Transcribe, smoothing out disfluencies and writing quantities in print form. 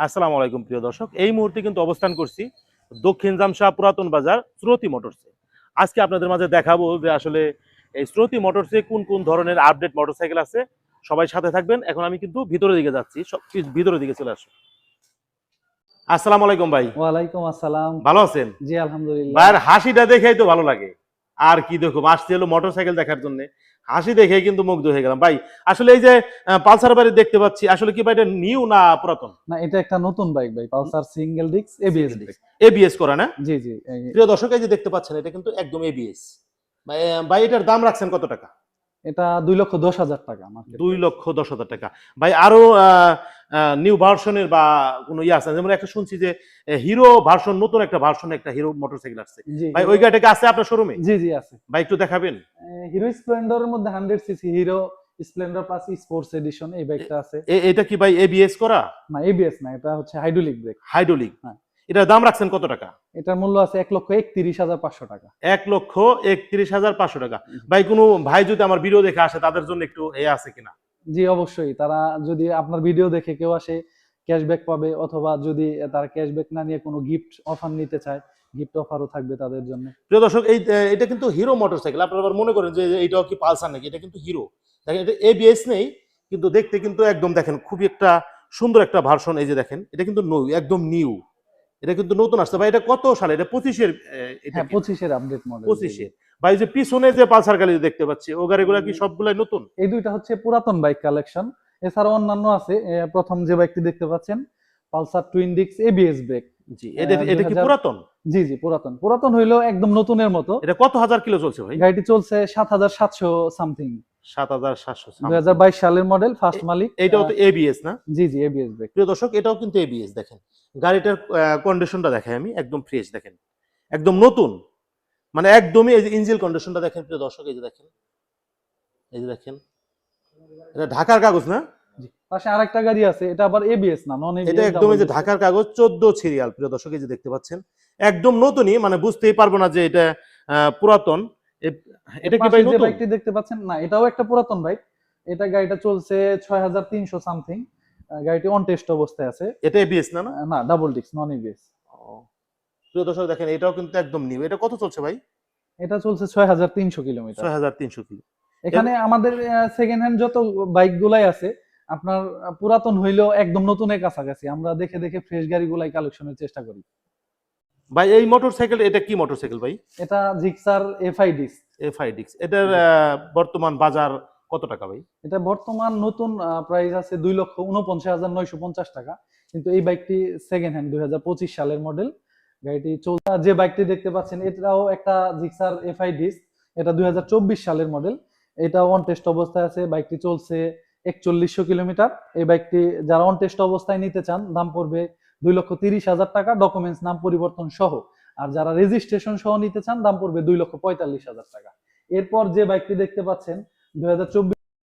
আসসালামু আলাইকুম প্রিয় দর্শক, এই মুহূর্তে কিন্তু অবস্থান করছি দক্ষিণ জামশা পুরাতন বাজার শ্রুতি মোটরসে। আজকে আপনাদের মাঝে দেখাবো যে আসলে এই শ্রুতি মোটরসে কোন কোন ধরনের আপডেট মোটরসাইকেল আছে। সবাই সাথে থাকবেন। এখন আমি কিন্তু ভিতরের দিকে যাচ্ছি, সব ভিতরের দিকে চলে আসো। আসসালামু আলাইকুম ভাই। ওয়ালাইকুম আসসালাম। ভালো আছেন? জি আলহামদুলিল্লাহ। ভাইয়ের হাসিটা দেখেই তো ভালো লাগে। আর কি দেখো, আসছে হলো মোটরসাইকেল দেখার জন্য, হাসি দেখে কিন্তু মুগ্ধ হয়ে গেলাম ভাই। আসলে এই যে পালসার বাড়ি দেখতে পাচ্ছি, আসলে কি ভাই এটা নিউ না পুরাতন? না, এটা একটা নতুন বাইক ভাই, Pulsar single disc ABS break. ABS করা না? জি জি। প্রিয় দর্শক, এই যে দেখতে পাচ্ছেন এটা কিন্তু একদম এবিএস। ভাই এটার দাম রাখছেন কত টাকা? এটা 2,10,000 টাকা মার্কেট। 2,10,000 টাকা। ভাই আরো নিউ ভার্সনের বা কোনো ইয়ে আছে? যেমন একটা শুনছি যে হিরো ভার্সন, নতুন একটা ভার্সন, একটা হিরো মোটরসাইকেল আসছে। জি ভাই ওই গাড়িটা কি আছে আপনার শোরুমে? জি জি আছে। ভাই একটু দেখাবেন। হিরো স্প্লেন্ডারের মধ্যে 100 CC hero Splendor plus sports edition এই বাইকটা আছে। এটা কি ভাই এবিএস করা? না এবিএস না, এটা হচ্ছে হাইড্রোলিক ব্রেক। হাইড্রোলিক। হ্যাঁ। এটার দাম রাখছেন কত টাকা? এটার মূল্য আছে 1,31,500 টাকা। 1,31,500 টাকা। ভাই কোনো ভাই যদি আমার ভিডিও দেখে আসে তাদের জন্য একটু এ আছে কিনা? জি অবশ্যই, তারা যদি আপনার ভিডিও দেখে কেউ আসে ক্যাশব্যাক পাবে, অথবা যদি তারা ক্যাশব্যাক না নিয়ে কোনো গিফট অফার নিতে চায়, গিফট অফারও থাকবে তাদের জন্য। প্রিয় দর্শক, এটা কিন্তু হিরো মোটরসাইকেল। আপনারা আবার মনে করেন যে এইটাও কি পালসার নাকি? এটা কিন্তু হিরো। দেখেন এটা এবিএস নেই, কিন্তু দেখতে কিন্তু একদম দেখেন খুবই একটা সুন্দর একটা ভার্সন। এই যে দেখেন এটা কিন্তু একদম নিউ, এটা কিন্তু নতুন আসছে। ভাই এটা কত সালে? এটা 25-এর? হ্যাঁ 25-এর আপডেট মডেল। 25-এর। ভাই যে পিছনে যে পালসার গাড়ি দেখতে পাচ্ছি, ও গাড়িগুলো কি সবগুলাই নতুন? এই দুইটা হচ্ছে পুরাতন বাইক কালেকশন। এছাড়াও অন্যান্য আছে। প্রথম যে বাইকটি দেখতে পাচ্ছেন Pulsar twin disc ABS brake. জি, এটা কি পুরাতন? জি জি পুরাতন। পুরাতন হইলো একদম নতুনের মতো। এটা কত হাজার কিলো চলছে ভাই? গাড়িটি চলছে 7,700 সামথিং। 7,700। 2022 সালের মডেল, ফার্স্ট মালিক। এইটাও তো এবিএস না? জি জি এবিএস ব্রেক। প্রিয় দর্শক, এটাও কিন্তু এবিএস। দেখেন গাড়িটার কন্ডিশনটা দেখাই আমি, একদম ফ্রেশ দেখেন, একদম নতুন, মানে একদমই। এই যে ইঞ্জিন কন্ডিশনটা দেখেন প্রিয় দর্শক, এই যে দেখেন, এই যে দেখেন, এটা ঢাকার কাগজ না? জি, পাশে আরেকটা গাড়ি আছে, এটা আবার এবিএস না, নন এবিএস। এটা একদম এই যে ঢাকার কাগজ, 14 সিরিয়াল। প্রিয় দর্শক, এই যে দেখতে পাচ্ছেন একদম নতুনই, মানে বুঝতেই পারবো না যে এটা পুরাতন। এটা কি ভাই যে নতুন? বাইকটি দেখতে পাচ্ছেন, না এটাও একটা পুরাতন বাইক। এটা গাড়িটা চলছে 6,300 সামথিং। গাড়িটি অন টেস্ট অবস্থায় আছে। এটা এবিএস না? না না ডাবল ডিস্ক, নন এবিএস। প্রিয় দর্শক দেখেন, এটাও কিন্তু একদম নিউ। এটা কত চলছে ভাই? এটা চলছে 6,300 কিলোমিটার। 6,300 কিলো। এখানে আমাদের সেকেন্ড হ্যান্ড যত বাইক গুলাই আছে, আপনার পুরাতন হইলেও একদম নতুনের কাছাকাছি। আমরা দেখে দেখে ফ্রেশ গাড়িগুলাই কালেকশনের চেষ্টা করি। ভাই এই মোটরসাইকেল, এটা কি মোটরসাইকেল ভাই? এটা জিক্সার এফআই ডিস্ক। এফআই ডিক্স। এটার বর্তমান বাজার কত টাকা ভাই? এটা বর্তমান নতুন প্রাইস আছে 2,49,950 টাকা। কিন্তু এই বাইকটি সেকেন্ড হ্যান্ড, 2025 সালের মডেল। গাড়িটি চলছে। যে বাইকটি দেখতে পাচ্ছেন এটাও একটা জিক্সার এফআই ডিস্ক। এটা 2024 সালের মডেল। এটা অন টেস্ট অবস্থায় আছে। বাইকটি চলছে 4100 কিলোমিটার। এই বাইকটি যারা অন টেস্ট অবস্থায় নিতে চান, দাম পড়বে 2,30,000 টাকা, ডকুমেন্টস নাম পরিবর্তন সহ। আর যারা রেজিস্ট্রেশন সহ নিতে চান, দাম পড়বে 2,45,000 টাকা। এরপর যে বাইকটি দেখতে পাচ্ছেন 2024